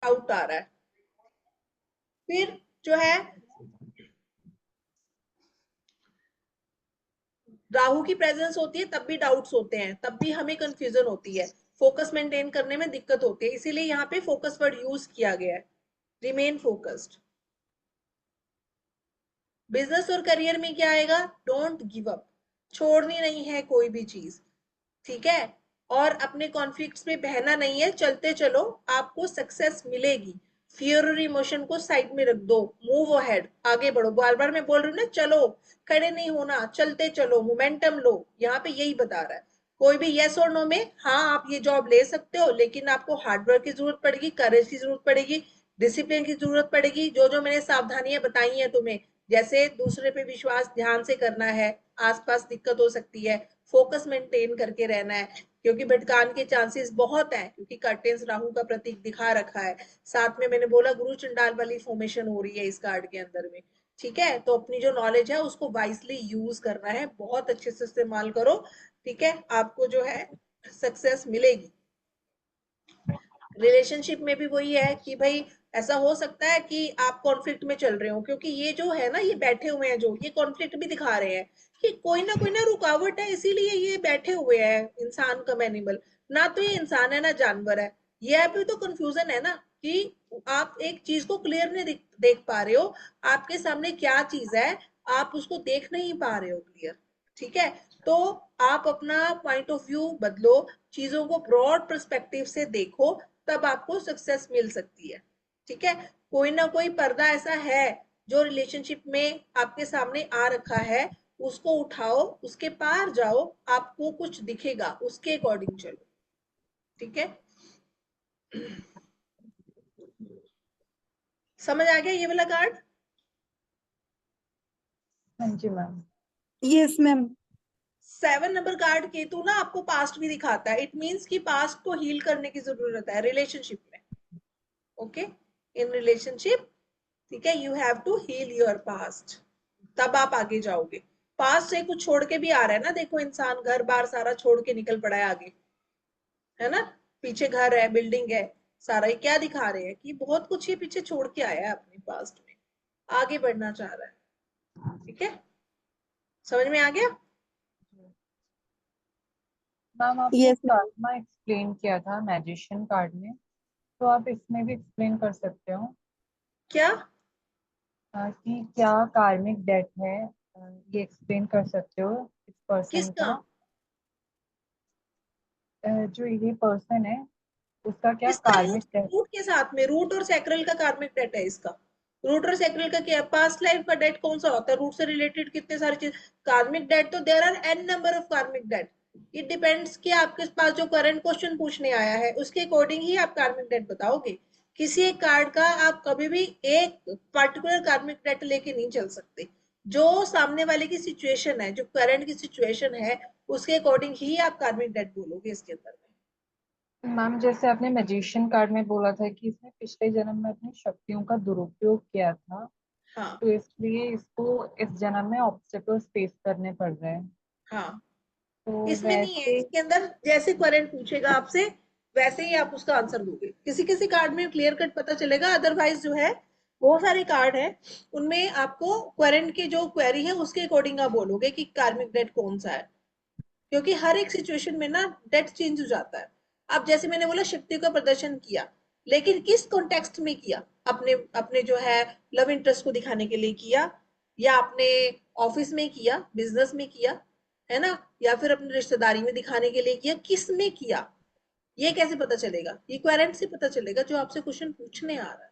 Doubt आ रहा है। फिर जो है राहु की प्रेजेंस होती है तब भी डाउट्स होते हैं, तब भी हमें कंफ्यूजन होती है, फोकस मेंटेन करने में दिक्कत होती है, इसीलिए यहाँ पे फोकस वर्ड यूज किया गया है, रिमेन फोकस्ड। बिजनेस और करियर में क्या आएगा, डोंट गिव अप, छोड़नी नहीं है कोई भी चीज, ठीक है। और अपने कॉन्फ्लिक्ट्स में बहना नहीं है, चलते चलो, आपको सक्सेस मिलेगी। फियर और इमोशन को साइड में रख दो, मूव अहेड, आगे बढ़ो। बार बार मैं बोल रही हूँ ना, चलो, खड़े नहीं होना, चलते चलो, मोमेंटम लो, यहाँ पे यही बता रहा है। कोई भी यस और नो में, हाँ आप ये जॉब ले सकते हो, लेकिन आपको हार्डवर्क की जरूरत पड़ेगी, करेज की जरूरत पड़ेगी, डिसिप्लिन की जरूरत पड़ेगी, जो जो मैंने सावधानियां बताई हैं तुम्हें, जैसे दूसरे पे विश्वास ध्यान से करना है, आसपास दिक्कत हो सकती है, फोकस मेंटेन करके रहना है, क्योंकि भटकान के चांसेस बहुत हैं, क्योंकि कर्टेन्स राहु का प्रतीक दिखा रखा है, साथ में मैंने बोला गुरु चंडाल वाली फॉर्मेशन हो रही है इस कार्ड के अंदर में, ठीक है। तो अपनी जो नॉलेज है उसको वाइसली यूज करना है, बहुत अच्छे से इस्तेमाल करो, ठीक है, आपको जो है सक्सेस मिलेगी। रिलेशनशिप में भी वही है कि भाई ऐसा हो सकता है कि आप कॉन्फ्लिक्ट में चल रहे हो, क्योंकि ये जो है ना, ये बैठे हुए हैं, जो ये कॉन्फ्लिक्ट भी दिखा रहे हैं कि कोई ना रुकावट है, इसीलिए ये बैठे हुए हैं, इंसान कम एनिमल, ना तो ये इंसान है ना जानवर है। ये अभी तो कंफ्यूजन है ना, कि आप एक चीज को क्लियर नहीं देख पा रहे हो, आपके सामने क्या चीज है, आप उसको देख नहीं पा रहे हो क्लियर, ठीक है। तो आप अपना पॉइंट ऑफ व्यू बदलो, चीजों को ब्रॉड पर्सपेक्टिव से देखो, तब आपको सक्सेस मिल सकती है, ठीक है। कोई ना कोई पर्दा ऐसा है जो रिलेशनशिप में आपके सामने आ रखा है, उसको उठाओ, उसके पार जाओ, आपको कुछ दिखेगा, उसके अकॉर्डिंग चलो, ठीक है। समझ आ गया ये वाला कार्ड? हाँ जी ma'am. Yes ma'am. 7 number card Ketu ना आपको पास्ट भी दिखाता है, इट मीन्स कि पास्ट को हील करने की जरूरत है रिलेशनशिप में, ओके, इन रिलेशनशिप, ठीक है, you have to heal your past, तब आप आगे जाओगे। पास्ट से कुछ छोड़ के भी आ रहा है ना, देखो इंसान घर बार सारा छोड़ के निकल पड़ा है आगे, है ना, पीछे घर है, बिल्डिंग है, सारा, ये क्या दिखा रहे हैं कि बहुत कुछ ये पीछे छोड़ के आया है अपने पास्ट में, आगे बढ़ना चाह रहा है, ठीक है। समझ में आ गया? मैम आपने यस मैम। कर्मा एक्सप्लेन किया था मैजिशियन कार्ड में, तो आप इसमें भी एक्सप्लेन कर सकते हो क्या? कि क्या कार्मिक डेट है, ये एक्सप्लेन कर सकते हो इस पर्सन किसका? का, जो ये पर्सन है उसका क्या इसका रूट, कार्मिक डेट। रूट के साथ में, रूट और सैक्रल का कार्मिक डेट है इसका। रूट और सैक्रल का क्या, पास्ट लाइफ का डेट कौन सा होता है, रूट से रिलेटेड कितने सारी चीज, कार्मिक डेट तो there are an number of karmic debt, it depends कि आपके पास जो करंट क्वेश्चन पूछने आया है उसके अकॉर्डिंग ही आप कार्मिक डेट बताओगे। किसी एक कार्ड का आप कभी भी एक पर्टिकुलर कार्मिक डेट लेके नहीं चल सकते, जो सामने वाले की सिचुएशन है, जो करंट की सिचुएशन है, उसके अकॉर्डिंग ही आप कार्मिक डेट बोलोगे इसके अंदर में। मैम जैसे आपने मैजिशियन कार्ड में बोला था कि इसने पिछले जन्म में अपनी शक्तियों का दुरुपयोग किया था, हाँ, तो इसलिए इसको इस जन्म में ऑब्स्टेकल्स फेस करने पड़ रहे हैं। हाँ, तो इसमें नहीं है, वैसे इसके अंदर जैसे क्वेरेंट पूछेगा आपसे वैसे ही आप उसका आंसर दोगे, किसी किसी कार्ड में क्लियर कट पता चलेगा, अदरवाइज जो है बहुत सारे कार्ड है, उनमें आपको क्वेरेंट की जो क्वेरी है उसके अकॉर्डिंग आप बोलोगे कि कार्मिक डेट कौन सा है, क्योंकि हर एक सिचुएशन में ना डेट चेंज हो जाता है। अब जैसे मैंने बोला शक्ति का प्रदर्शन किया, लेकिन किस कॉन्टेक्स्ट में किया, अपने अपने जो है लव इंटरेस्ट को दिखाने के लिए किया, या अपने ऑफिस में किया, बिजनेस में किया, है ना, या फिर अपनी रिश्तेदारी में दिखाने के लिए किया, किस में किया, ये कैसे पता चलेगा, ये क्वेरेंट से पता चलेगा जो आपसे क्वेश्चन पूछने आ रहा है,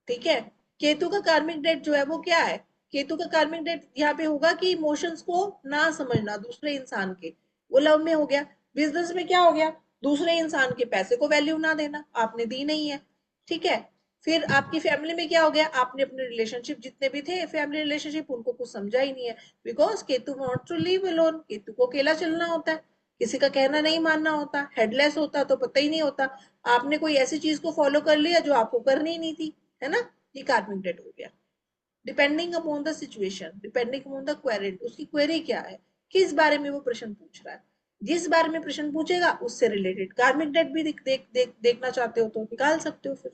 ठीक है। केतु का कार्मिक डेट जो है वो क्या है, केतु का कार्मिक डेट यहाँ पे होगा कि इमोशंस को ना समझना दूसरे इंसान के, वो लव में हो गया, बिजनेस में क्या हो गया, दूसरे इंसान के पैसे को वैल्यू ना देना, आपने दी नहीं है, ठीक है। फिर आपकी फैमिली में क्या हो गया, आपने अपने रिलेशनशिप जितने भी थे फैमिली रिलेशनशिप, उनको कुछ समझा ही नहीं है, because Ketu want to live alone, Ketu को अकेला चलना होता है, किसी का कहना नहीं मानना होता, हेडलेस होता तो पता ही नहीं होता, आपने कोई ऐसी चीज को फॉलो कर लिया जो आपको करनी ही नहीं थी, है ना, ये कार्मिक डेट हो गया। Depending upon the situation, depending upon the query, उसकी क्वेरी क्या है, किस बारे में वो प्रश्न पूछ रहा है, जिस बारे में प्रश्न पूछेगा उससे रिलेटेड। कार्मिक डेट भी देखना चाहते हो तो निकाल सकते हो फिर।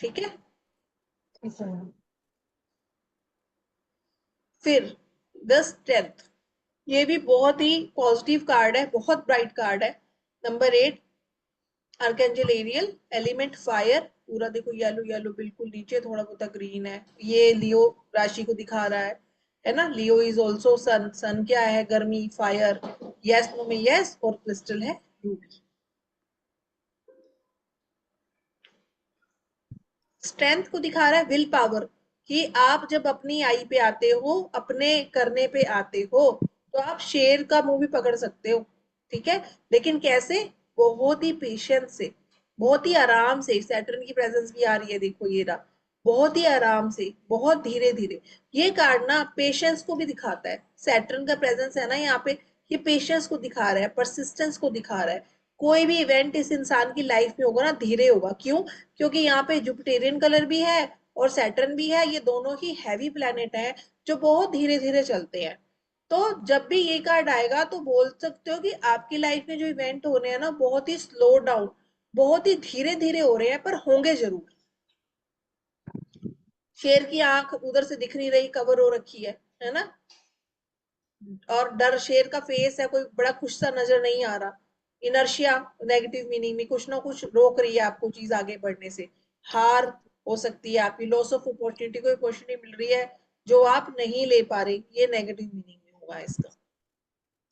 ठीक है। ठीक है मैम। फिर द स्ट्रेंथ, ये भी बहुत ही पॉजिटिव कार्ड है, बहुत ब्राइट कार्ड है। Number 8 archangel Ariel, element fire, पूरा देखो येलो येलो, बिल्कुल नीचे थोड़ा बहुत ग्रीन है। ये लियो राशि को दिखा रहा है ना। लियो इज ऑल्सो सन। सन क्या है? गर्मी, फायर। यस नो में यस, और क्रिस्टल है रूबी। स्ट्रेंथ को दिखा रहा है विल पावर, कि आप जब अपनी आई पे आते हो, अपने करने पे आते हो, तो आप शेर का मुंह भी पकड़ सकते हो। ठीक है, लेकिन कैसे? बहुत ही पेशेंस से, बहुत ही आराम से। सैटर्न की प्रेजेंस भी आ रही है, देखो ये रहा। बहुत ही आराम से, बहुत धीरे धीरे। ये कार्ड ना पेशेंस को भी दिखाता है। सैटर्न का प्रेजेंस है ना यहाँ पे, ये पेशेंस को दिखा रहा है, परसिस्टेंस को दिखा रहा है। कोई भी इवेंट इस इंसान की लाइफ में होगा ना, धीरे होगा। क्यों? क्योंकि यहाँ पे जुपिटेरियन कलर भी है और सैटर्न भी है। ये दोनों ही हैवी प्लैनेट है जो बहुत धीरे धीरे चलते हैं। तो जब भी ये कार्ड आएगा तो बोल सकते हो कि आपकी लाइफ में जो इवेंट हो रहे हैं ना, बहुत ही स्लो डाउन, बहुत ही धीरे धीरे हो रहे हैं, पर होंगे जरूर। शेर की आंख उधर से दिख नहीं रही, कवर हो रखी है ना। और डर, शेर का फेस है, कोई बड़ा खुश सा नजर नहीं आ रहा। इनर्शिया, नेगेटिव मीनिंग में कुछ ना कुछ रोक रही है आपको चीज आगे बढ़ने से। हार हो सकती है आपकी, लॉस ऑफ अपॉर्चुनिटी, कोई अपॉर्चुनिटी मिल रही है जो आप नहीं ले पा रहे, ये नेगेटिव मीनिंग में होगा इसका।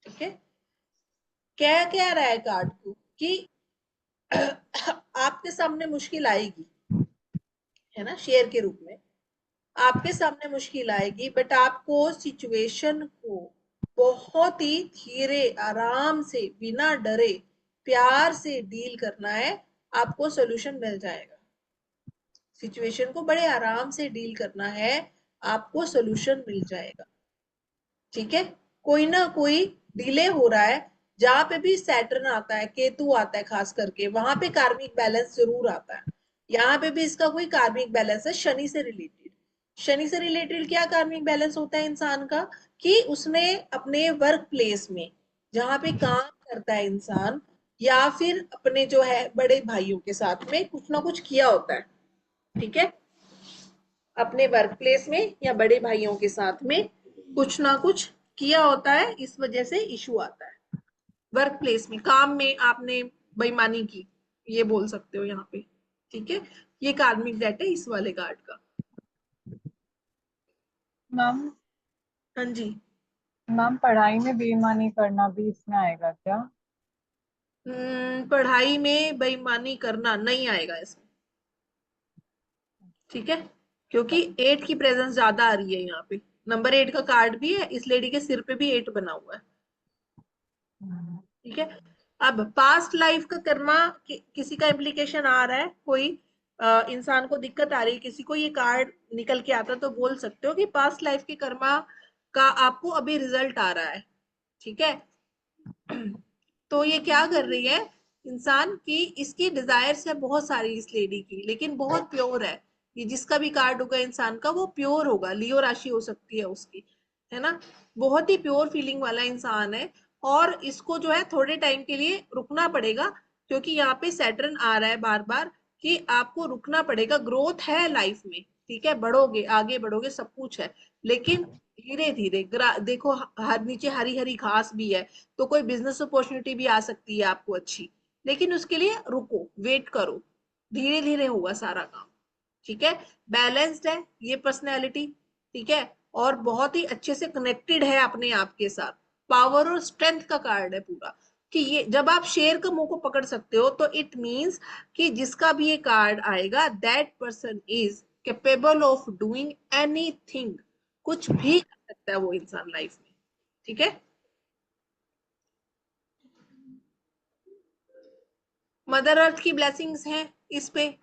ठीक है। क्या कह रहा है कार्ड को कि आपके सामने मुश्किल आएगी, है ना, शेयर के रूप में। आपके सामने मुश्किल आएगी, बट आपको सिचुएशन को बहुत ही धीरे, आराम से, बिना डरे, प्यार से डील करना है। आपको सोल्यूशन मिल जाएगा। सिचुएशन को बड़े आराम से डील करना है, आपको सोल्यूशन मिल जाएगा। ठीक है। कोई ना कोई डिले हो रहा है, जहां पे भी सैटर्न आता है, केतु आता है, खास करके वहां पे कार्मिक बैलेंस जरूर आता है। यहाँ पे भी इसका कोई कार्मिक बैलेंस है शनि से रिलेटेड। शनि से रिलेटेड क्या कार्मिक बैलेंस होता है इंसान का? कि उसने अपने वर्क प्लेस में, जहां पे काम करता है इंसान, या फिर अपने जो है बड़े भाइयों के साथ में कुछ ना कुछ किया होता है। ठीक है। अपने वर्क प्लेस में या बड़े भाइयों के साथ में कुछ ना कुछ किया होता है, इस वजह से इशू आता है। वर्क प्लेस में, काम में आपने बेईमानी की, ये बोल सकते हो यहाँ पे। ठीक है। ये कार्मिक डेट है इस वाले कार्ड का। मैम, हाँ जी। मैम पढ़ाई में बेईमानी करना भी इसमें आएगा क्या? पढ़ाई में बेईमानी करना नहीं आएगा इसमें। ठीक है। क्योंकि 8 की प्रेजेंस ज्यादा आ रही है यहाँ पे। नंबर 8 का कार्ड भी है, इस लेडी के सिर पे भी 8 बना हुआ है। ठीक है। अब पास्ट लाइफ का कर्मा किसी का इम्प्लीकेशन आ रहा है, कोई इंसान को दिक्कत आ रही है, किसी को ये कार्ड निकल के आता, तो बोल सकते हो कि पास्ट लाइफ के कर्मा का आपको अभी रिजल्ट आ रहा है। ठीक है। तो ये क्या कर रही है इंसान की, इसकी डिजायर्स है बहुत सारी इस लेडी की, लेकिन बहुत प्योर है। ये जिसका भी कार्ड होगा इंसान का, वो प्योर होगा। लियो राशि हो सकती है उसकी, है ना। बहुत ही प्योर फीलिंग वाला इंसान है। और इसको जो है थोड़े टाइम के लिए रुकना पड़ेगा, क्योंकि यहाँ पे सैटर्न आ रहा है बार बार, कि आपको रुकना पड़ेगा। ग्रोथ है लाइफ में, ठीक है, बढ़ोगे, आगे बढ़ोगे, सब कुछ है, लेकिन धीरे धीरे। देखो हर नीचे हरी हरी घास भी है, तो कोई बिजनेस अपॉर्चुनिटी भी आ सकती है आपको अच्छी, लेकिन उसके लिए रुको, वेट करो, धीरे धीरे होगा सारा काम। ठीक है। बैलेंस्ड है ये पर्सनैलिटी। ठीक है। और बहुत ही अच्छे से कनेक्टेड है अपने आप के साथ। पावर और स्ट्रेंथ का कार्ड है पूरा, कि ये जब आप शेर का मुंह को पकड़ सकते हो, तो इट मीन्स कि जिसका भी ये कार्ड आएगा, that person is capable of doing anything. कुछ भी कर सकता है वो इंसान लाइफ में। ठीक है। मदर अर्थ की ब्लेसिंग्स हैं इस पे।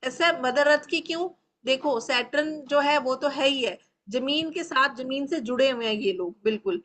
ऐसा मदर अर्थ की क्यों? देखो सैटर्न जो है वो तो है ही है, जमीन के साथ, जमीन से जुड़े हुए हैं ये लोग बिल्कुल।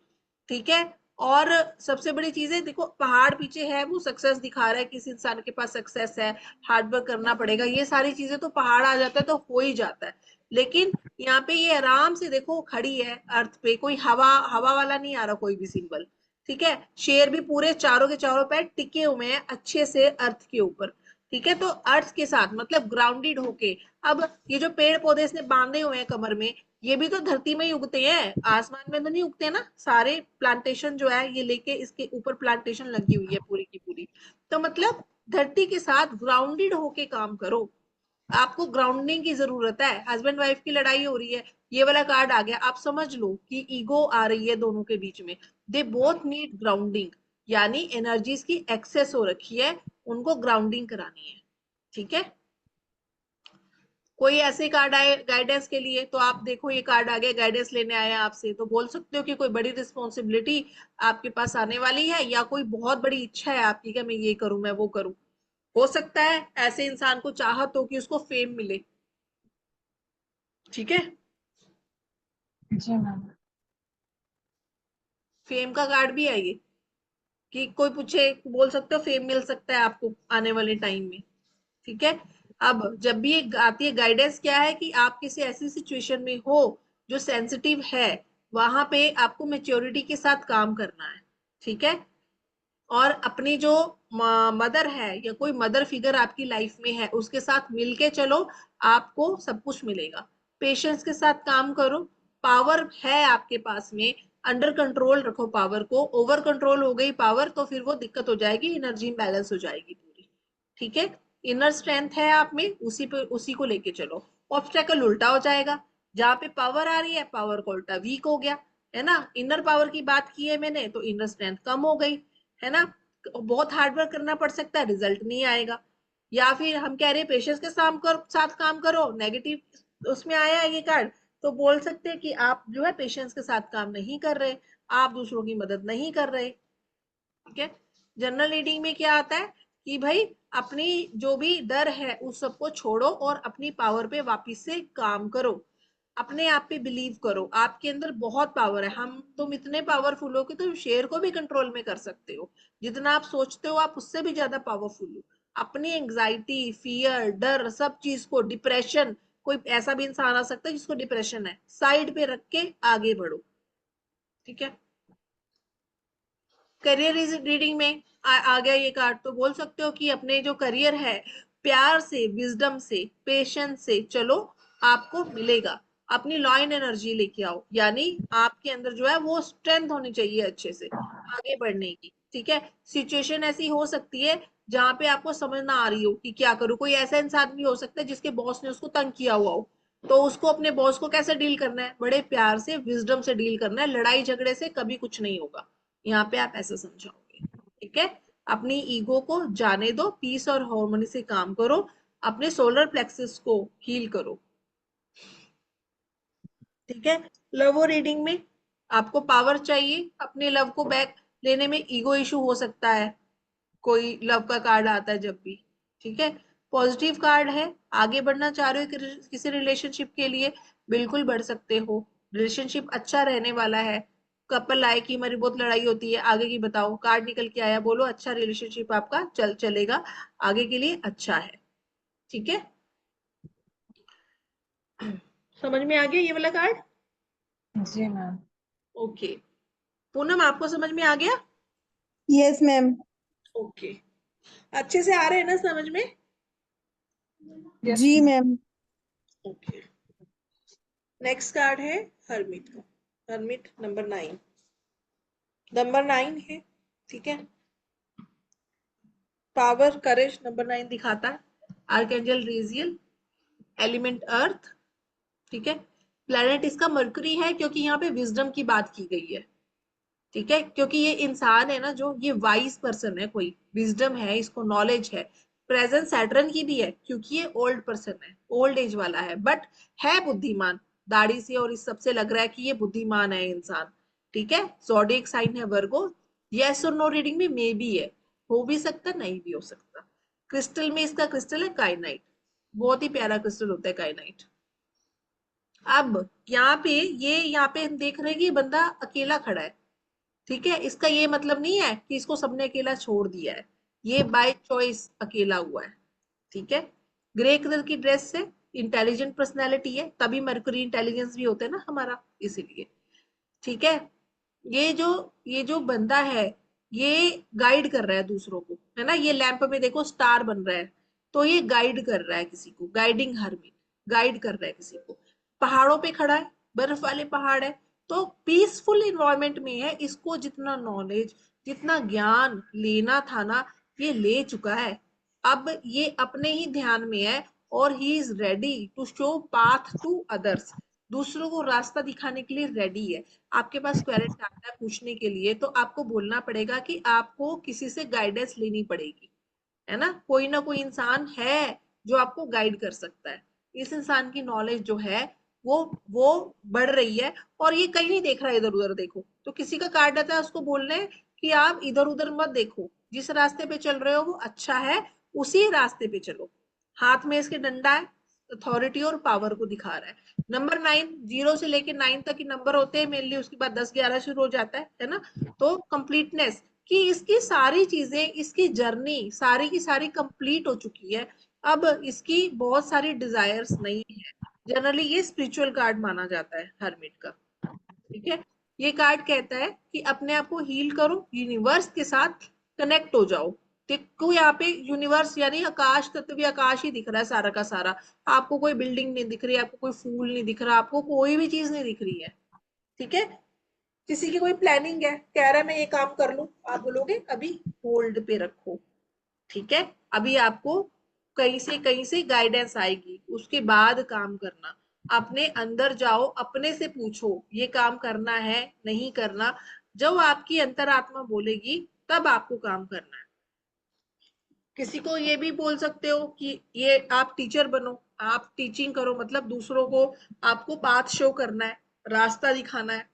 ठीक है। और सबसे बड़ी चीज है, देखो पहाड़ पीछे है, वो सक्सेस दिखा रहा है, किसी इंसान के पास सक्सेस है, हार्ड वर्क करना पड़ेगा, ये सारी चीजें तो पहाड़ आ जाता है तो हो ही जाता है। लेकिन यहाँ पे ये आराम से देखो खड़ी है अर्थ पे, कोई हवा हवा वाला नहीं आ रहा कोई भी सिंबल। ठीक है, शेर भी पूरे चारों के चारों पैर टिके हुए हैं अच्छे से अर्थ के ऊपर। ठीक है, तो अर्थ के साथ मतलब ग्राउंडेड होके। अब ये जो पेड़ पौधे इसने बांधे हुए हैं कमर में, ये भी तो धरती में ही उगते हैं, आसमान में तो नहीं उगते ना। सारे प्लांटेशन जो है ये लेके इसके ऊपर प्लांटेशन लगी हुई है पूरी की पूरी। तो मतलब धरती के साथ ग्राउंडेड होके काम करो। आपको ग्राउंडिंग की जरूरत है। हस्बैंड वाइफ की लड़ाई हो रही है, ये वाला कार्ड आ गया, आप समझ लो कि ईगो आ रही है दोनों के बीच में। दे बोथ नीड ग्राउंडिंग, यानी एनर्जीज की एक्सेस हो रखी है, उनको ग्राउंडिंग करानी है। ठीक है, कोई ऐसे कार्ड आए गाइडेंस के लिए, तो आप देखो ये कार्ड आ गया, गाइडेंस लेने आए हैं आपसे, तो बोल सकते हो कि कोई बड़ी रिस्पॉन्सिबिलिटी आपके पास आने वाली है, या कोई बहुत बड़ी इच्छा है आपकी कि मैं ये करूं मैं वो करूं। हो सकता है ऐसे इंसान को चाहत हो कि उसको फेम मिले। ठीक है, जी मैम। फेम का कार्ड भी है ये, कि कोई पूछे बोल सकते हो फेम मिल सकता है आपको आने वाले टाइम में। ठीक है, अब जब भी ये आती है गाइडेंस, क्या है कि आप किसी ऐसी सिचुएशन में हो जो सेंसिटिव है, वहां पे आपको मेच्योरिटी के साथ काम करना है। ठीक है, और अपनी जो मदर है या कोई मदर फिगर आपकी लाइफ में है उसके साथ मिलके चलो, आपको सब कुछ मिलेगा। पेशेंस के साथ काम करो, पावर है आपके पास में, अंडर कंट्रोल रखो पावर को। ओवर कंट्रोल हो गई पावर तो फिर वो दिक्कत हो जाएगी, एनर्जी बैलेंस हो जाएगी पूरी। ठीक है, इनर स्ट्रेंथ है आप में, उसी पे उसी को लेके चलो। ऑब्स्टेकल उल्टा हो जाएगा, जहां पे पावर आ रही है पावर को उल्टा वीक हो गया, है ना। इनर पावर की बात की है मैंने, तो इनर स्ट्रेंथ कम हो गई, है ना। बहुत हार्ड वर्क करना पड़ सकता है, रिजल्ट नहीं आएगा। या फिर हम कह रहे हैं पेशेंस के साथ काम करो, नेगेटिव उसमें आया है ये कार्ड, तो बोल सकते हैं कि आप जो है पेशेंस के साथ काम नहीं कर रहे, आप दूसरों की मदद नहीं कर रहे। ठीक है, जनरल रीडिंग में क्या आता है कि भाई अपनी जो भी डर है उस सबको छोड़ो और अपनी पावर पे वापिस से काम करो। अपने आप पे बिलीव करो, आपके अंदर बहुत पावर है। हम तुम इतने पावरफुल हो कि तुम शेर को भी कंट्रोल में कर सकते हो। जितना आप सोचते हो आप उससे भी ज्यादा पावरफुल हो। अपनी एंग्जाइटी, फियर, डर, सब चीज को, डिप्रेशन, कोई ऐसा भी इंसान आ सकता है जिसको डिप्रेशन है, साइड पे रख के आगे बढ़ो। ठीक है, करियर रीडिंग में आ गया ये कार्ड, तो बोल सकते हो कि अपने जो करियर है प्यार से, विजडम से, पेशेंस से चलो, आपको मिलेगा। अपनी लॉइन एनर्जी लेके आओ, यानी आपके अंदर जो है वो स्ट्रेंथ होनी चाहिए अच्छे से आगे बढ़ने की। ठीक है, सिचुएशन ऐसी हो सकती है जहां पे आपको समझ ना आ रही हो कि क्या करूं। कोई ऐसा इंसान भी हो सकता है जिसके बॉस ने उसको तंग किया हुआ हो, तो उसको अपने बॉस को कैसे डील करना है, बड़े प्यार से, विजडम से डील करना है। लड़ाई झगड़े से कभी कुछ नहीं होगा, यहाँ पे आप ऐसा समझाओगे। ठीक है, अपनी ईगो को जाने दो, पीस और हार्मनी से काम करो, अपने सोलर प्लेक्सस को हील करो। ठीक है, लव रीडिंग में आपको पावर चाहिए अपने लव को बैक लेने में, ईगो इशू हो सकता है कोई लव का कार्ड आता है जब भी। ठीक है, पॉजिटिव कार्ड है, आगे बढ़ना चाह रहे हो किसी रिलेशनशिप के लिए, बिल्कुल बढ़ सकते हो। रिलेशनशिप अच्छा रहने वाला है। कपल आए कि हमारी बहुत लड़ाई होती है, आगे की बताओ, कार्ड निकल के आया, बोलो अच्छा रिलेशनशिप आपका चलेगा, आगे के लिए अच्छा है। ठीक है, समझ में आ गया ये वाला कार्ड? जी मैम। ओके, पूनम आपको समझ में आ गया? Yes ma'am. ओके, अच्छे से आ रहे हैं ना समझ में? यस जी ma'am. Ma'am. Okay, next card है हर्मिट का। हर्मिट नंबर 9 है। ठीक है, पावर करेज नंबर 9 दिखाता है। आर्कएंजल रेजियल, एलिमेंट अर्थ। ठीक है, प्लेनेट इसका मरकरी है क्योंकि यहाँ पे विजडम की बात की गई है। ठीक है, क्योंकि ये इंसान है ना, जो ये वाइज पर्सन है, कोई विजडम है, इसको नॉलेज है। प्रेजेंट सैटर्न की भी है क्योंकि ये ओल्ड पर्सन है, ओल्ड एज वाला है, बट है बुद्धिमान। दाढ़ी से और इस सबसे लग रहा है कि ये बुद्धिमान है इंसान। ठीक है, ज़ोडिएक साइन है वर्गो। यस और नो रीडिंग में मे भी है, हो भी सकता, नहीं भी हो सकता। क्रिस्टल में इसका क्रिस्टल है काइनाइट, बहुत ही प्यारा क्रिस्टल होता है काइनाइट। अब यहाँ पे हम देख रहे हैं कि ये बंदा अकेला खड़ा है। ठीक है, इसका ये मतलब नहीं है कि इसको सबने अकेला छोड़ दिया है, ये बाय चॉइस अकेला हुआ है। ठीक है, ग्रे कलर की ड्रेस से, इंटेलिजेंट पर्सनैलिटी है, तभी मरकरी इंटेलिजेंस भी होता है ना हमारा, इसीलिए। ठीक है, ये जो बंदा है, ये गाइड कर रहा है दूसरों को, है ना। ये लैंप में देखो स्टार बन रहा है, तो ये गाइड कर रहा है किसी को, गाइडिंग हरमिट, गाइड कर रहा है किसी को। पहाड़ों पे खड़ा है, बर्फ वाले पहाड़ है, तो पीसफुल इन्वायरमेंट में है। इसको जितना नॉलेज, जितना ज्ञान लेना था ना, ये ले चुका है। अब ये अपने ही ध्यान में है, और he is ready to show path to others. दूसरों को रास्ता दिखाने के लिए रेडी है। आपके पास क्वेरेंट आता है पूछने के लिए, तो आपको बोलना पड़ेगा कि आपको किसी से गाइडेंस लेनी पड़ेगी, है ना कोई इंसान है जो आपको गाइड कर सकता है। इस इंसान की नॉलेज जो है वो बढ़ रही है, और ये कहीं नहीं देख रहा है इधर उधर। देखो, तो किसी का कार्ड आता है, उसको बोलना है कि आप इधर उधर मत देखो, जिस रास्ते पे चल रहे हो वो अच्छा है, उसी रास्ते पे चलो। हाथ में इसके डंडा है, अथॉरिटी और पावर को दिखा रहा है। नंबर 9, 0 से लेके 9 तक ही नंबर होते हैं मेनली, उसके बाद 10 11 शुरू हो जाता है ना। तो कंप्लीटनेस, कि इसकी सारी चीजें, इसकी जर्नी सारी की सारी कंप्लीट हो चुकी है। अब इसकी बहुत सारी डिजायर्स नहीं है। जनरली ये स्पिरिचुअल कार्ड माना जाता है हरमिट का। ठीक है। ये कार्ड कहता है कि अपने आप को हील करो, यूनिवर्स के साथ कनेक्ट हो जाओ। देखो यहाँ पे यूनिवर्स यानी आकाश तत्व भी, आकाश ही दिख रहा है सारा का सारा। आपको कोई बिल्डिंग नहीं दिख रही, आपको कोई फूल नहीं दिख रहा, आपको कोई भी चीज नहीं दिख रही है। ठीक है। किसी की कोई प्लानिंग है, कह रहा है मैं ये काम कर लूं, आप बोलोगे अभी होल्ड पे रखो। ठीक है। अभी आपको कहीं से गाइडेंस आएगी, उसके बाद काम करना। अपने अंदर जाओ, अपने से पूछो ये काम करना है नहीं करना। जब आपकी अंतरात्मा बोलेगी तब आपको काम करना है। किसी को ये भी बोल सकते हो कि ये आप टीचर बनो, आप टीचिंग करो, मतलब दूसरों को आपको पाथ शो करना है, रास्ता दिखाना है।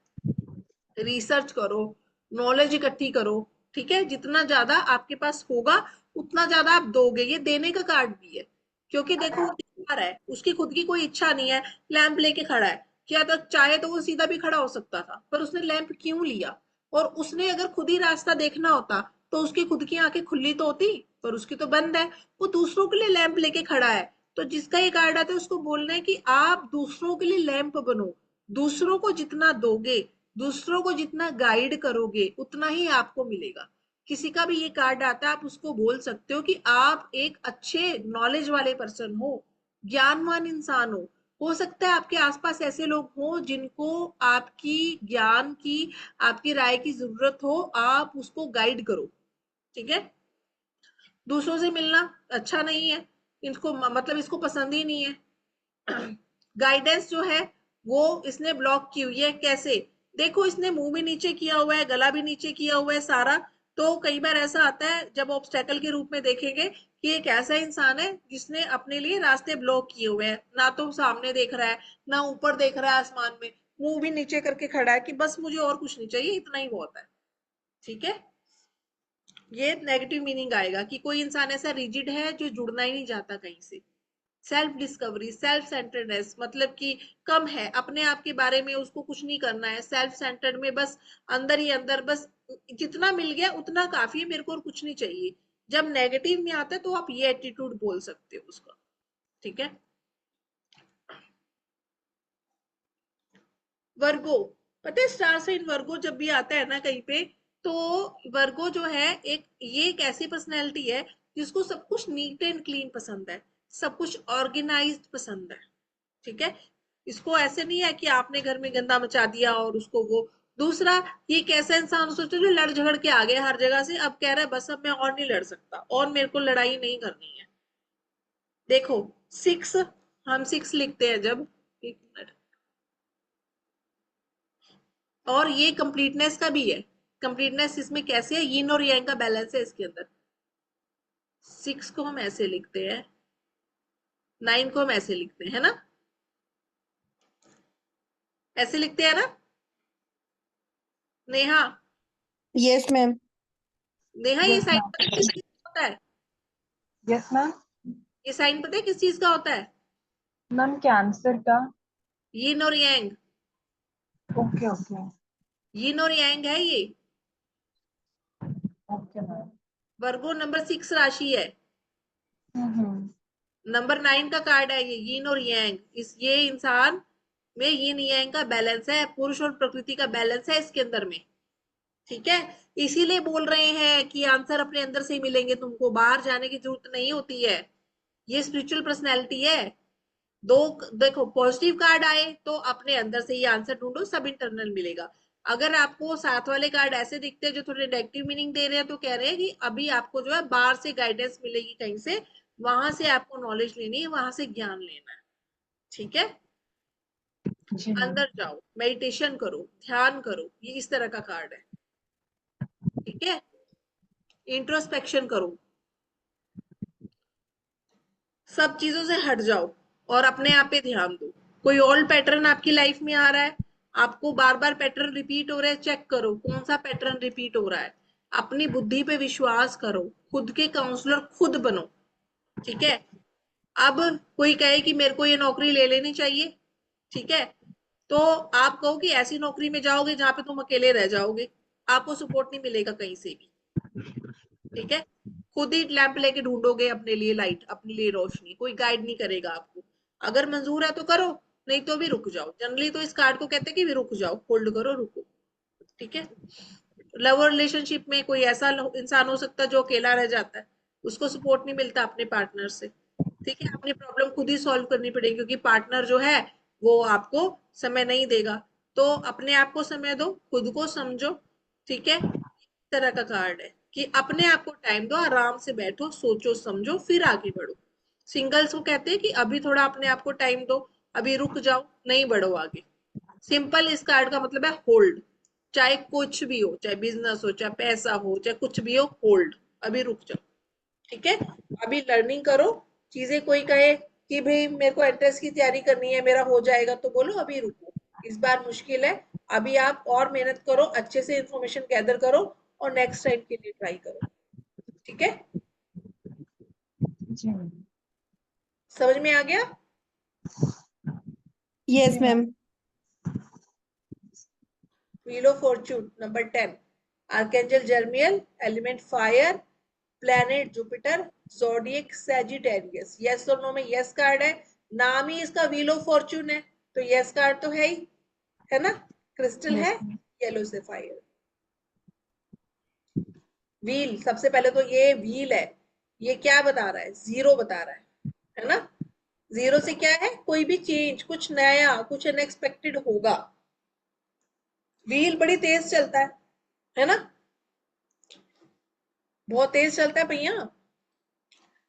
रिसर्च करो, नॉलेज इकट्ठी करो। ठीक है। जितना ज्यादा आपके पास होगा उतना ज्यादा आप दोगे। ये देने का कार्ड भी है, क्योंकि देखो वो दिखा रहा है, उसकी खुद की कोई इच्छा नहीं है। लैंप लेके खड़ा है, क्या तो चाहे तो वो सीधा भी खड़ा हो सकता था, पर उसने लैंप क्यों लिया? और उसने अगर खुद ही रास्ता देखना होता तो उसकी खुद की आंखें खुली तो होती, पर उसकी तो बंद है। वो दूसरों के लिए लैंप लेके खड़ा है। तो जिसका ये कार्ड आता है उसको बोलना है कि आप दूसरों के लिए लैंप बनो। दूसरों को जितना दोगे, दूसरों को जितना गाइड करोगे, उतना ही आपको मिलेगा। किसी का भी ये कार्ड आता है, आप उसको बोल सकते हो कि आप एक अच्छे नॉलेज वाले पर्सन हो, ज्ञानवान इंसान हो सकता है आपके आसपास ऐसे लोग हों जिनको आपकी ज्ञान की, आपकी राय की जरूरत हो, आप उसको गाइड करो। ठीक है। दूसरों से मिलना अच्छा नहीं है, इनको मतलब इसको पसंद ही नहीं है। गाइडेंस जो है वो इसने ब्लॉक की हुई है। कैसे? देखो, इसने मुंह भी नीचे किया हुआ है, गला भी नीचे किया हुआ है सारा। तो कई बार ऐसा आता है जब ऑब्स्टेकल के रूप में देखेंगे कि एक ऐसा इंसान है जिसने अपने लिए रास्ते ब्लॉक किए हुए हैं, ना तो सामने देख रहा है, ना ऊपर देख रहा है आसमान में, मुंह भी नीचे करके खड़ा है कि बस मुझे और कुछ नहीं चाहिए, इतना ही बहुत है। ठीक है। ये नेगेटिव मीनिंग आएगा कि कोई इंसान ऐसा रिजिड है जो जुड़ना ही नहीं चाहता कहीं से। सेल्फ डिस्कवरी, सेल्फ सेंटर्डनेस, मतलब कि कम है अपने आप के बारे में, उसको कुछ नहीं करना है, सेल्फ सेंटर्ड में बस अंदर ही अंदर, बस जितना मिल गया उतना काफी है, मेरे को और कुछ नहीं चाहिए। जब नेगेटिव में आता है तो आप ये एटीट्यूड बोल सकते हो उसका। ठीक है। वर्गो, पता है स्टार साइन वर्गो जब भी आता है ना कहीं पे, तो वर्गो जो है ये एक ऐसी पर्सनैलिटी है जिसको सब कुछ नीट एंड क्लीन पसंद है, सब कुछ ऑर्गेनाइज्ड पसंद है। ठीक है। इसको ऐसे नहीं है कि आपने घर में गंदा मचा दिया और उसको वो। दूसरा, ये कैसा इंसान सोचते जो लड़ झगड़ के आ गया हर जगह से, अब कह रहा है बस अब मैं और नहीं लड़ सकता, और मेरे को लड़ाई नहीं करनी है। देखो, 6, हम 6 लिखते हैं जब, एक मिनट, और ये कंप्लीटनेस का भी है। कंप्लीटनेस इसमें कैसे है, यिन और yang का बैलेंस है इसके अंदर। 6 को हम ऐसे लिखते हैं, 9 को हम ऐसे लिखते हैं, है ना, ऐसे लिखते हैं ना नेहा? Yes, ma'am. नेहा, ये यस साइन मैम। पता है किस चीज का होता है? Yes ma'am. ये साइन पता है किस चीज का होता है? मैम कैंसर का। यिन और yang। Okay okay. यिन और yang है ये। Okay ma'am. वर्गो नंबर 6 राशि है। हम्म। नंबर 9 का कार्ड है ये, यिन और yang। ये इंसान में यिन yang का बैलेंस है, पुरुष और प्रकृति का बैलेंस है इसके अंदर में। ठीक है, इसीलिए बोल रहे हैं कि आंसर अपने अंदर से ही मिलेंगे, तुमको बाहर जाने की जरूरत नहीं होती है। ये स्पिरिचुअल पर्सनैलिटी है। दो, देखो पॉजिटिव कार्ड आए तो अपने अंदर से ये आंसर ढूंढो, सब इंटरनल मिलेगा। अगर आपको साथ वाले कार्ड ऐसे दिखते हैं जो थोड़े नेगेटिव मीनिंग दे रहे हैं, तो कह रहे हैं कि अभी आपको जो है बाहर से गाइडेंस मिलेगी कहीं से, वहां से आपको नॉलेज लेनी है, वहां से ज्ञान लेना है। ठीक है, जी मैम। अंदर जाओ, मेडिटेशन करो, ध्यान करो, ये इस तरह का कार्ड है। ठीक है, इंट्रोस्पेक्शन करो, सब चीजों से हट जाओ और अपने आप पे ध्यान दो। कोई ओल्ड पैटर्न आपकी लाइफ में आ रहा है, आपको बार बार पैटर्न रिपीट हो रहा है, चेक करो कौन सा पैटर्न रिपीट हो रहा है। अपनी बुद्धि पे विश्वास करो, खुद के काउंसलर खुद बनो। ठीक है, अब कोई कहे कि मेरे को ये नौकरी ले लेनी चाहिए, ठीक है, तो आप कहो कि ऐसी नौकरी में जाओगे जहां पे तुम अकेले रह जाओगे, आपको सपोर्ट नहीं मिलेगा कहीं से भी। ठीक है, खुद ही लैंप लेके ढूंढोगे अपने लिए लाइट, अपने लिए रोशनी, कोई गाइड नहीं करेगा आपको। अगर मंजूर है तो करो, नहीं तो भी रुक जाओ। जनरली तो इस कार्ड को कहते हैं कि भी रुक जाओ, होल्ड करो, रुको। ठीक है, लव और रिलेशनशिप में कोई ऐसा इंसान हो सकता है जो अकेला रह जाता है, उसको सपोर्ट नहीं मिलता अपने पार्टनर से। ठीक है, अपनी प्रॉब्लम खुद ही सॉल्व करनी पड़ेगी, क्योंकि पार्टनर जो है वो आपको समय नहीं देगा। तो अपने आप को समय दो, खुद को समझो। ठीक है, इस तरह का कार्ड है कि अपने आप को टाइम दो, आराम से बैठो, सोचो समझो, फिर आगे बढ़ो। सिंगल्स को कहते हैं कि अभी थोड़ा अपने आप को टाइम दो, अभी रुक जाओ, नहीं बढ़ो आगे। सिंपल इस कार्ड का मतलब है होल्ड। चाहे कुछ भी हो, चाहे बिजनेस हो, चाहे पैसा हो, चाहे कुछ भी हो, होल्ड, अभी रुक जाओ। ठीक है, अभी लर्निंग करो। चीजें कोई कहे कि भाई मेरे को एंट्रेंस की तैयारी करनी है, मेरा हो जाएगा, तो बोलो अभी रुको, इस बार मुश्किल है। अभी आप और मेहनत करो, अच्छे से इंफॉर्मेशन गैदर करो और नेक्स्ट टाइम के लिए ट्राई करो। ठीक है, जी मैम। समझ में आ गया? Yes, जी ma'am. ma'am. Wheel of fortune number 10, archangel Jeremiel, element fire, planet Jupiter, zodiac Sagittarius. Yes और नो में यस कार्ड है, नाम ही इसका व्हील ऑफ फॉर्चून है, तो यस कार्ड तो है ही, है ना? क्रिस्टल है yes ma'am. Yellow sapphire. Wheel, सबसे पहले तो ये व्हील है, ये क्या बता रहा है? जीरो बता रहा है ना? जीरो से क्या है? कोई भी चेंज, कुछ नया, कुछ अनएक्सपेक्टेड होगा। व्हील बड़ी तेज चलता है ना? बहुत तेज चलता है पहिया।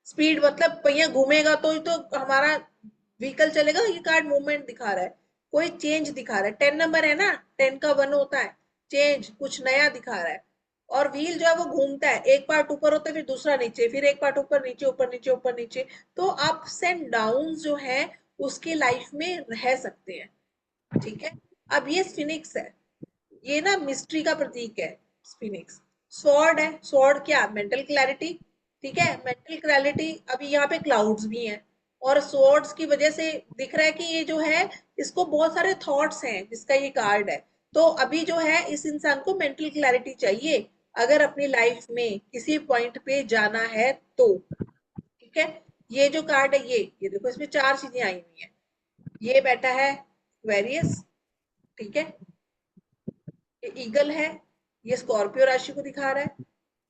स्पीड मतलब पहिया घूमेगा तो हमारा व्हीकल चलेगा। ये कार्ड मूवमेंट दिखा रहा है, कोई चेंज दिखा रहा है। 10 नंबर है ना, 10 का 1 होता है, चेंज, कुछ नया दिखा रहा है। और व्हील जो है वो घूमता है, एक पार्ट ऊपर होता है, फिर दूसरा नीचे, फिर एक पार्ट ऊपर नीचे, ऊपर नीचे, ऊपर नीचे। तो अप्स एंड डाउन जो है उसकी लाइफ में रह सकते हैं। ठीक है, अब ये फिनिक्स है, ये ना मिस्ट्री का प्रतीक है स्पिनिक्स। स्वॉर्ड है, स्वॉर्ड क्या? Mental clarity. ठीक है, मेंटल क्लैरिटी। अभी यहाँ पे क्लाउड्स भी हैं और स्वॉर्ड्स की वजह से दिख रहा है कि ये जो है इसको बहुत सारे थॉट्स हैं जिसका ये कार्ड है। तो अभी जो है इस इंसान को मेंटल क्लैरिटी चाहिए अगर अपनी लाइफ में किसी पॉइंट पे जाना है तो। ठीक है, ये जो कार्ड है ये देखो, इसमें चार चीजें आई हुई हैं। ये बैठा है एक्वेरियस, ठीक है, ये ईगल है, ये स्कॉर्पियो राशि को दिखा रहा है,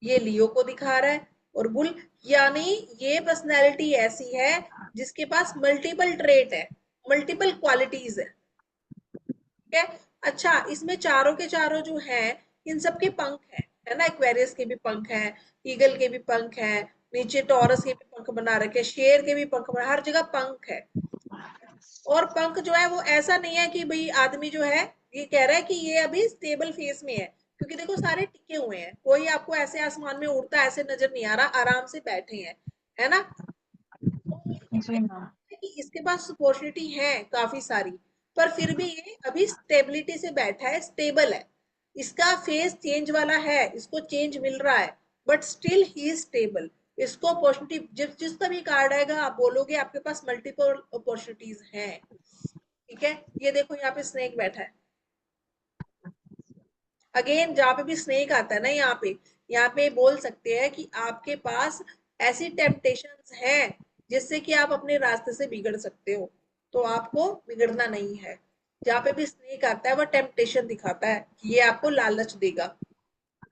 ये लियो को दिखा रहा है, और बुल। यानी ये पर्सनैलिटी ऐसी है जिसके पास मल्टीपल ट्रेट है, मल्टीपल क्वालिटीज है। अच्छा, इसमें चारों के चारों जो है इन सब के पंख है ना? एक्वेरियस के भी पंख है, ईगल के भी पंख है, नीचे टॉरस के भी पंख बना रखे, शेर के भी पंख बना, हर जगह पंख है। और पंख जो है वो ऐसा नहीं है कि भाई आदमी जो है ये कह रहा है कि ये अभी स्टेबल फेस में है, क्योंकि देखो सारे टिके हुए हैं, कोई आपको ऐसे आसमान में उड़ता ऐसे नजर नहीं आ रहा, आराम से बैठे हैं, है ना? तो ये जी दिखाई मैम। है कि इसके पास अपॉर्चुनिटी है काफी सारी, पर फिर भी ये अभी स्टेबिलिटी से बैठा है, स्टेबल है। इसका फेस चेंज वाला है, इसको चेंज मिल रहा है, but still he is stable. इसको अपॉर्चुनिटी, जिसका भी कार्ड आएगा आप बोलोगे आपके पास मल्टीपल अपॉर्चुनिटीज हैं। ठीक है, ये देखो यहाँ पे स्नेक बैठा है। अगेन जहाँ पे भी स्नेक आता है ना, यहाँ पे बोल सकते हैं कि आपके पास ऐसी टेम्पटेशंस हैं जिससे कि आप अपने रास्ते से बिगड़ सकते हो, तो आपको बिगड़ना नहीं है। जहाँ पे भी स्नेक आता है वो टेम्पटेशन दिखाता है कि ये आपको लालच देगा।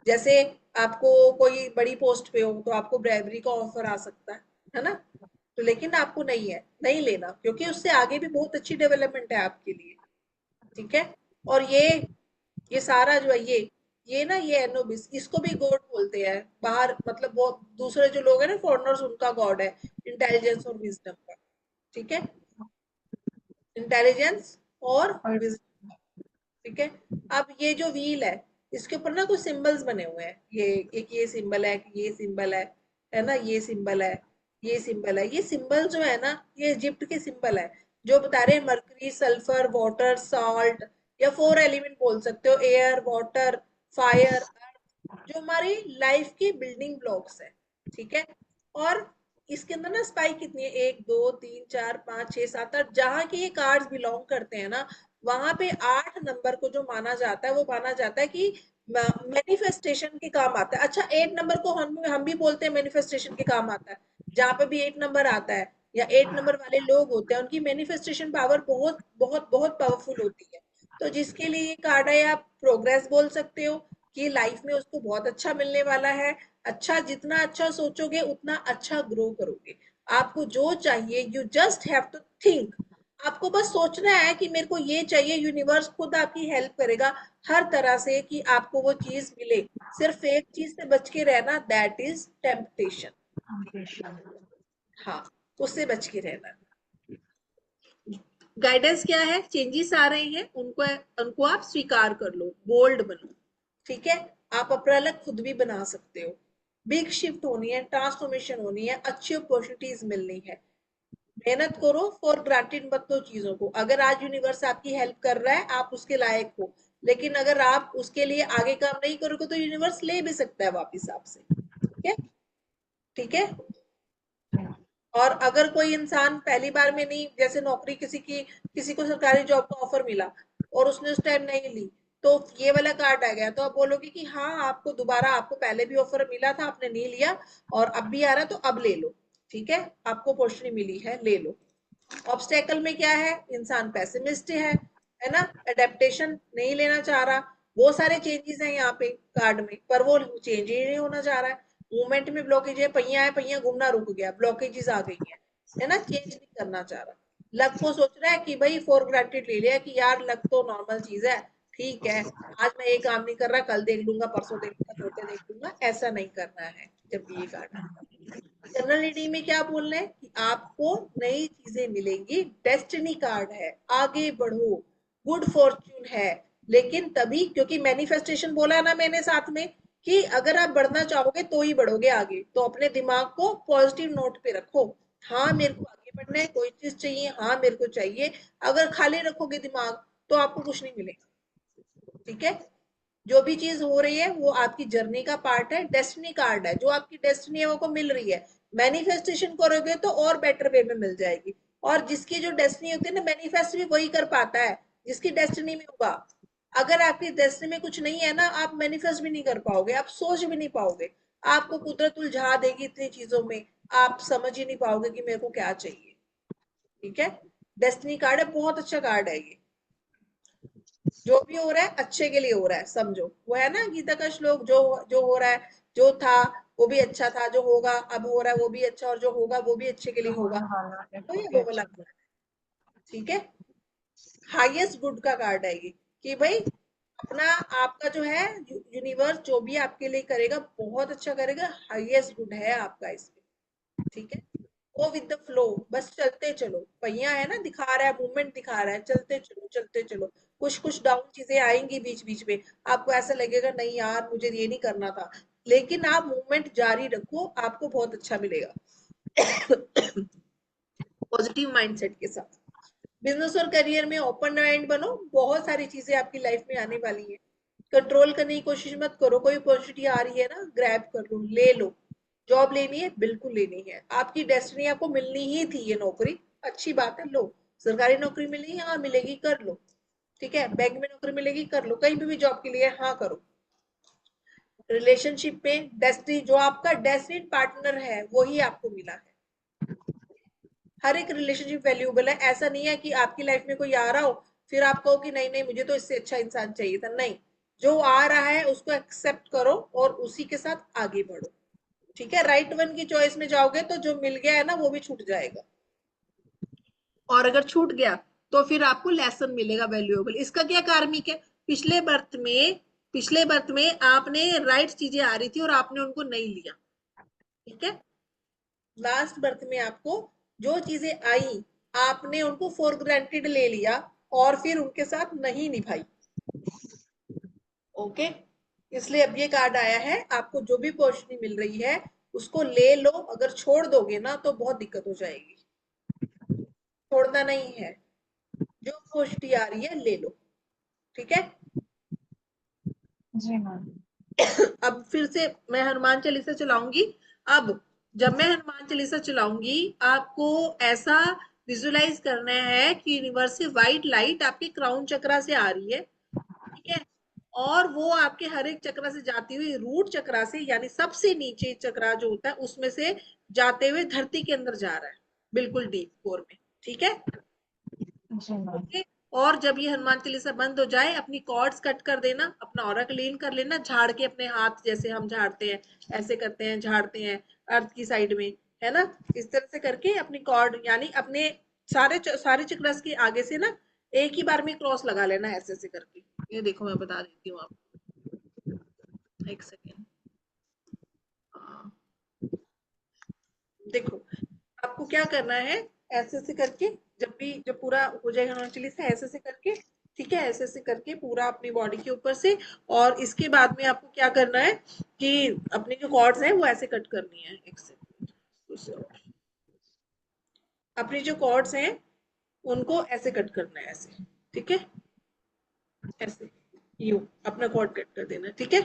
जैसे आपको कोई बड़ी पोस्ट पे हो तो आपको ब्राइबरी का ऑफर आ सकता है ना? तो लेकिन आपको नहीं है, नहीं लेना, क्योंकि उससे आगे भी बहुत अच्छी डेवलपमेंट है आपके लिए। ठीक है। और ये सारा जो है, ये ना, ये एनोबिस, इसको भी गॉड बोलते हैं बाहर, मतलब वो दूसरे जो लोग हैं ना, फॉरेनर्स, उनका गॉड है इंटेलिजेंस और विजडम का। ठीक है, इंटेलिजेंस और और विजडम। ठीक है। अब ये जो व्हील है, इसके ऊपर ना कुछ सिंबल्स बने हुए हैं, ये एक ये सिंबल है, ये सिंबल है ना, ये सिंबल है, ये सिंबल है। ये सिंबल जो है ना, ये इजिप्ट के सिंबल है, जो बता रहे हैं मरकरी, सल्फर, वाटर, सॉल्ट, या 4 एलिमेंट बोल सकते हो, एयर, वाटर, फायर, जो हमारी लाइफ की बिल्डिंग ब्लॉक्स है। ठीक है। और इसके अंदर ना स्पाई कितनी है, 1 2 3 4 5 6 7 8, जहां के ये कार्ड्स बिलोंग करते हैं ना, वहां पे 8 नंबर को जो माना जाता है, वो माना जाता है कि मैनिफेस्टेशन के काम आता है। अच्छा, 8 नंबर को हम भी बोलते हैं मैनिफेस्टेशन के काम आता है। जहां पे भी 8 नंबर आता है, या 8 नंबर वाले लोग होते हैं, उनकी मैनिफेस्टेशन पावर बहुत बहुत बहुत पावरफुल होती है। तो जिसके लिए ये कार्ड है, आप प्रोग्रेस बोल सकते हो कि लाइफ में उसको बहुत अच्छा मिलने वाला है। अच्छा, जितना अच्छा सोचोगे उतना अच्छा ग्रो करोगे। आपको जो चाहिए, you just have to think. आपको बस सोचना है कि मेरे को ये चाहिए, यूनिवर्स खुद आपकी हेल्प करेगा हर तरह से कि आपको वो चीज मिले। सिर्फ एक चीज से बच के रहना, दैट इज टेम्पटेशन। हाँ, उससे बच के रहना। गाइडेंस क्या है, चेंजेस आ रहे हैं, उनको उनको आप स्वीकार कर लो, बोल्ड बनो। ठीक है। आप अपना अलग खुद भी बना सकते हो। बिग शिफ्ट होनी है, ट्रांसफॉर्मेशन होनी है, अच्छी अपॉर्चुनिटीज मिलनी है। मेहनत करो, फॉर ग्रांटेड मत लो चीजों को। अगर आज यूनिवर्स आपकी हेल्प कर रहा है, आप उसके लायक हो, लेकिन अगर आप उसके लिए आगे काम नहीं करोगे तो यूनिवर्स ले भी सकता है वापिस आपसे। ठीक है। ठीक है। और अगर कोई इंसान पहली बार में नहीं, जैसे नौकरी किसी को सरकारी जॉब का ऑफर मिला और उसने उस टाइम नहीं ली, तो ये वाला कार्ड आ गया, तो आप बोलोगे कि हाँ, आपको दोबारा, आपको पहले भी ऑफर मिला था, आपने नहीं लिया, और अब भी आ रहा, तो अब ले लो। ठीक है, आपको अपॉर्चुनिटी मिली है, ले लो। ऑब्स्टेकल में क्या है, इंसान पेसिमिस्ट है ना, एडेप्टेशन नहीं लेना चाह रहा। बहुत सारे चेंजेस हैं यहाँ पे कार्ड में, पर वो चेंज ही नहीं होना चाह रहा है। मूवमेंट में ब्लॉकेज है, पहिया है, पहिया घूमना रुक गया, ब्लॉकेजेस आ गई है ना, चेंज नहीं करना चाह रहा। लक को सोच रहा है कि भाई फॉर ग्रांटेड ले लिया कि यार लक तो नॉर्मल चीज है, ठीक है, आज मैं ये काम नहीं कर रहा, कल देख लूंगा, परसों देख लूंगा, चौथे देख लूंगा। ऐसा नहीं करना है जब भी ये कार्ड आता है। जनरल रीडिंग में क्या बोल रहे हैं कि आपको नई चीजें मिलेंगी, डेस्टिनी कार्ड है, आगे बढ़ो, गुड फॉर्च्यून है। लेकिन तभी, क्योंकि मैनिफेस्टेशन बोला ना मैंने साथ में, कि अगर आप बढ़ना चाहोगे तो ही बढ़ोगे आगे, तो अपने दिमाग को पॉजिटिव नोट पे रखो। हाँ, मेरे को आगे बढ़ना है, कोई चीज चाहिए, हाँ मेरे को चाहिए। अगर खाली रखोगे दिमाग, तो आपको कुछ नहीं मिलेगा। ठीक है। जो भी चीज हो रही है वो आपकी जर्नी का पार्ट है, डेस्टिनी कार्ड है, जो आपकी डेस्टिनी है वो को मिल रही है। मैनिफेस्टेशन करोगे तो और बेटर वे में मिल जाएगी। और जिसकी जो डेस्टिनी होती है ना, मैनिफेस्ट भी वही कर पाता है जिसकी डेस्टिनी में होगा। अगर आपकी डेस्टिनी में कुछ नहीं है ना, आप मैनिफेस्ट भी नहीं कर पाओगे, आप सोच भी नहीं पाओगे। आपको कुदरत उलझा देगी इतनी चीजों में, आप समझ ही नहीं पाओगे कि मेरे को क्या चाहिए। ठीक है। डेस्टिनी कार्ड है, बहुत अच्छा कार्ड है ये। जो भी हो रहा है अच्छे के लिए हो रहा है, समझो। वो है ना गीता का श्लोक, जो जो हो रहा है, जो था वो भी अच्छा था, जो होगा अब हो रहा है वो भी अच्छा, और जो होगा वो भी अच्छे के लिए जो होगा। होने वाला है तो वो ये भी वो वाला अच्छा कार्ड है। ठीक है। हाईएस्ट गुड का कार्ड है ये, कि भाई अपना, आपका जो है, यूनिवर्स जो भी आपके लिए करेगा बहुत अच्छा करेगा, हाईएस्ट गुड है आपका इसमें। ठीक है। गो विद द फ्लो, बस चलते चलो, पहिया है ना, दिखा रहा है, मूवमेंट दिखा रहा है, चलते चलो, चलते चलो। कुछ कुछ डाउन चीजें आएंगी बीच बीच में, आपको ऐसा लगेगा नहीं यार मुझे ये नहीं करना था, लेकिन आप मूवमेंट जारी रखो, आपको बहुत अच्छा मिलेगा। पॉजिटिव माइंडसेट के साथ बिजनेस और करियर में ओपन माइंड बनो, बहुत सारी चीजें आपकी लाइफ में आने वाली है। कंट्रोल करने की कोशिश मत करो, कोई अपॉर्चुनिटी आ रही है ना, ग्रैब कर लो, ले लो। जॉब लेनी है, बिल्कुल लेनी है, आपकी डेस्टिनी, आपको मिलनी ही थी ये नौकरी, अच्छी बात है, लो। सरकारी नौकरी मिली, हाँ मिलेगी, कर लो। ठीक है, बैंक में नौकरी मिलेगी, कर लो, कहीं भी जॉब के लिए, हाँ करो। रिलेशनशिप में डेस्टिनी, जो आपका डेस्टिनी पार्टनर है वही आपको मिला है। हर एक रिलेशनशिप वैल्यूएबल है, ऐसा नहीं है कि आपकी लाइफ में कोई आ रहा हो, फिर आप कहो कि नहीं नहीं मुझे तो इससे अच्छा इंसान चाहिए था, नहीं। जो आ रहा है उसको एक्सेप्ट करो और उसी के साथ आगे बढ़ो। ठीक है, राइट वन की चॉइस में जाओगे तो जो मिल गया है ना वो भी छूट जाएगा, और अगर छूट गया तो फिर आपको लेसन मिलेगा वैल्यूएबल। इसका क्या कार्मिक है, पिछले बर्थ में आपने राइट चीजें आ रही थी और आपने उनको नहीं लिया। ठीक है, लास्ट बर्थ में आपको जो चीजें आई आपने उनको फॉर ग्रांटेड ले लिया और फिर उनके साथ नहीं निभाई। ओके, इसलिए अब ये कार्ड आया है, आपको जो भी पोर्शनी मिल रही है उसको ले लो, अगर छोड़ दोगे ना तो बहुत दिक्कत हो जाएगी। छोड़ना नहीं है, जो पोर्शनी आ रही है ले लो। ठीक है, जी मैम। अब फिर से मैं हनुमान चालीसा चलाऊंगी। अब जब मैं हनुमान चालीसा चलाऊंगी आपको ऐसा विजुलाइज करना है कि यूनिवर्स से व्हाइट लाइट आपके क्राउन चक्रा से आ रही है। ठीक है, और वो आपके हर एक चक्रा से जाती हुई रूट चक्रा से, यानी सबसे नीचे चक्रा जो होता है उसमें से जाते हुए धरती के अंदर जा रहा है, बिल्कुल डीप कोर में। ठीक है, जी मैम। ओके। और जब ये हनुमान चालीसा बंद हो जाए अपनी कॉर्ड्स कट कर देना, अपना ऑरा क्लीन कर लेना, झाड़ के अपने हाथ, जैसे हम झाड़ते हैं ऐसे करते हैं, झाड़ते हैं अर्थ की साइड में, है ना, इस तरह से करके अपनी कॉर्ड यानी अपने सारे चक्रस के आगे से ना एक ही बार में क्रॉस लगा लेना ऐसे ऐसे करके। ये देखो मैं बता देती हूँ आपको, एक सेकेंड। देखो आपको क्या करना है, ऐसे ऐसे करके जब पूरा हो जाएगा हनुमान चालीसा ऐसे ऐसे करके, ठीक है, ऐसे ऐसे करके पूरा अपनी बॉडी के ऊपर से। और इसके बाद में आपको क्या करना है कि अपनी जो कॉर्ड्स हैं वो ऐसे कट करनी है। एक सेकंड, अपनी जो कॉर्ड्स हैं उनको ऐसे कट करना है, ऐसे। ठीक है, ऐसे यूं अपना कॉर्ड कट कर देना। ठीक है,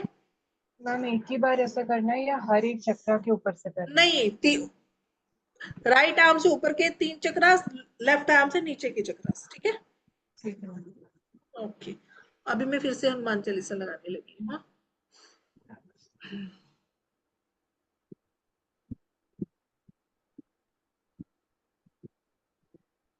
मैम एक ही बार ऐसा करना है या हर एक चक्रा के ऊपर से करना है? नहीं, राइट आर्म से ऊपर के 3 चक्रास, लेफ्ट आर्म से नीचे के चक्रास। ठीक है, ठीक है। ओके। अभी मैं फिर से हनुमान चालीसा लगाने लगी हूँ। हाँ,